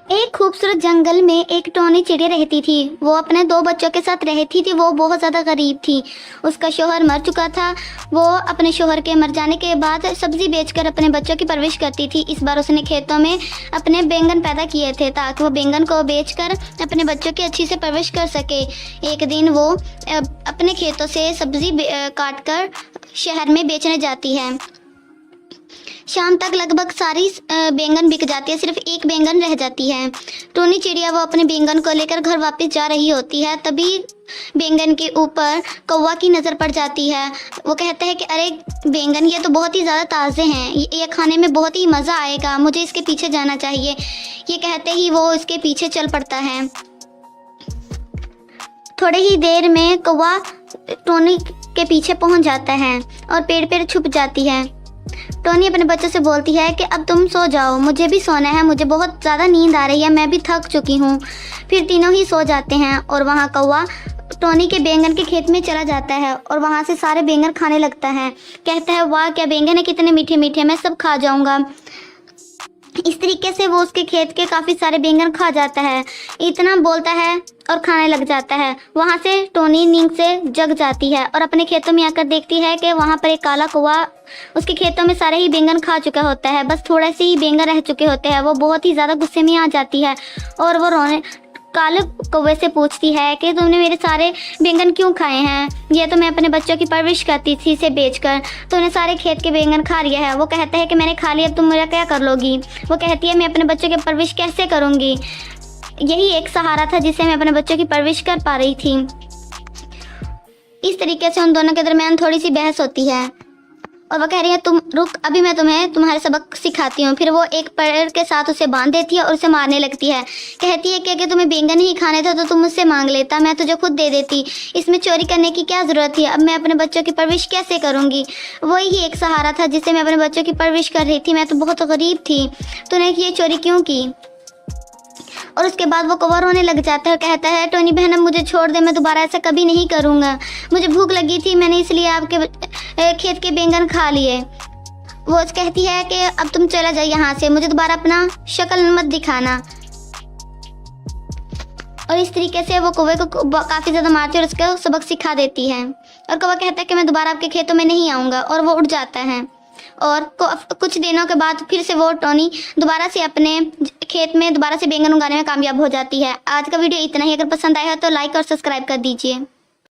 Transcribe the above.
एक खूबसूरत जंगल में एक टोनी चिड़िया रहती थी। वो अपने 2 बच्चों के साथ रहती थी। वो बहुत ज़्यादा गरीब थी। उसका शौहर मर चुका था। वो अपने शौहर के मर जाने के बाद सब्ज़ी बेचकर अपने बच्चों की परवरिश करती थी। इस बार उसने खेतों में अपने बैंगन पैदा किए थे ताकि वो बैंगन को बेचकर अपने बच्चों की अच्छी से परवरिश कर सके। एक दिन वो अपने खेतों से सब्ज़ी काट कर शहर में बेचने जाती है। शाम तक लगभग सारी बैंगन बिक जाती है। सिर्फ एक बैंगन रह जाती है। टोनी चिड़िया वो अपने बैंगन को लेकर घर वापस जा रही होती है। तभी बैंगन के ऊपर कौवा की नज़र पड़ जाती है। वो कहता है कि अरे बैंगन, ये तो बहुत ही ज़्यादा ताज़े हैं, ये खाने में बहुत ही मज़ा आएगा, मुझे इसके पीछे जाना चाहिए। ये कहते ही वो इसके पीछे चल पड़ता है। थोड़े ही देर में कौवा टोनी के पीछे पहुंच जाता है और पेड़ पर छुप जाती है। टोनी अपने बच्चों से बोलती है कि अब तुम सो जाओ, मुझे भी सोना है, मुझे बहुत ज़्यादा नींद आ रही है, मैं भी थक चुकी हूँ। फिर तीनों ही सो जाते हैं और वहाँ कौवा टोनी के बैंगन के खेत में चला जाता है और वहाँ से सारे बैंगन खाने लगता है। कहता है वाह क्या बैंगन है, कितने मीठे मीठे, मैं सब खा जाऊँगा। इस तरीके से वो उसके खेत के काफ़ी सारे बैंगन खा जाता है। इतना बोलता है और खाने लग जाता है। वहाँ से टोनी नींद से जग जाती है और अपने खेतों में आकर देखती है कि वहाँ पर एक काला कौवा उसके खेतों में सारे ही बैंगन खा चुका होता है। बस थोड़े से ही बैंगन रह चुके होते हैं। वो बहुत ही ज़्यादा गुस्से में आ जाती है और वो काले कौवे से पूछती है कि तुमने मेरे सारे बैंगन क्यों खाए हैं? ये तो मैं अपने बच्चों की परवरिश करती थी, इसे बेचकर तुमने सारे खेत के बैंगन खा लिया है। वो कहता है कि मैंने खा लिया, अब तुम मेरा क्या कर लोगी? वो कहती है मैं अपने बच्चों की परवरिश कैसे करूँगी? यही एक सहारा था जिससे मैं अपने बच्चों की परवरिश कर पा रही थी। इस तरीके से उन दोनों के दरमियान थोड़ी सी बहस होती है और वो कह रही है तुम रुक, अभी मैं तुम्हें तुम्हारे सबक सिखाती हूँ। फिर वो एक पेड़ के साथ उसे बांध देती है और उसे मारने लगती है। कहती है कि अगर तुम्हें बैंगन ही खाने थे तो तुम मुझसे मांग लेता, मैं तुझे खुद दे देती, इसमें चोरी करने की क्या ज़रूरत थी? अब मैं अपने बच्चों की परवरिश कैसे करूँगी? वही एक सहारा था जिससे मैं अपने बच्चों की परवरिश कर रही थी। मैं तो बहुत गरीब थी, तूने ये चोरी क्यों की? और उसके बाद वो कौवा रोने लग जाता है। कहता है टोनी बहन अब मुझे छोड़ दे, मैं दोबारा ऐसा कभी नहीं करूँगा। मुझे भूख लगी थी, मैंने इसलिए आपके खेत के बैंगन खा लिए। वो कहती है कि अब तुम चला जाओ यहाँ से, मुझे दोबारा अपना शक्ल मत दिखाना। और इस तरीके से वो कौवे को काफ़ी ज़्यादा मारती है और उसको सबक सिखा देती है। और कौवा कहता है कि मैं दोबारा आपके खेतों में नहीं आऊँगा और वो उड़ जाता है। और कुछ दिनों के बाद फिर से वो टोनी दोबारा से अपने खेत में दोबारा से बैंगन उगाने में कामयाब हो जाती है। आज का वीडियो इतना ही। अगर पसंद आया हो तो लाइक और सब्सक्राइब कर दीजिए।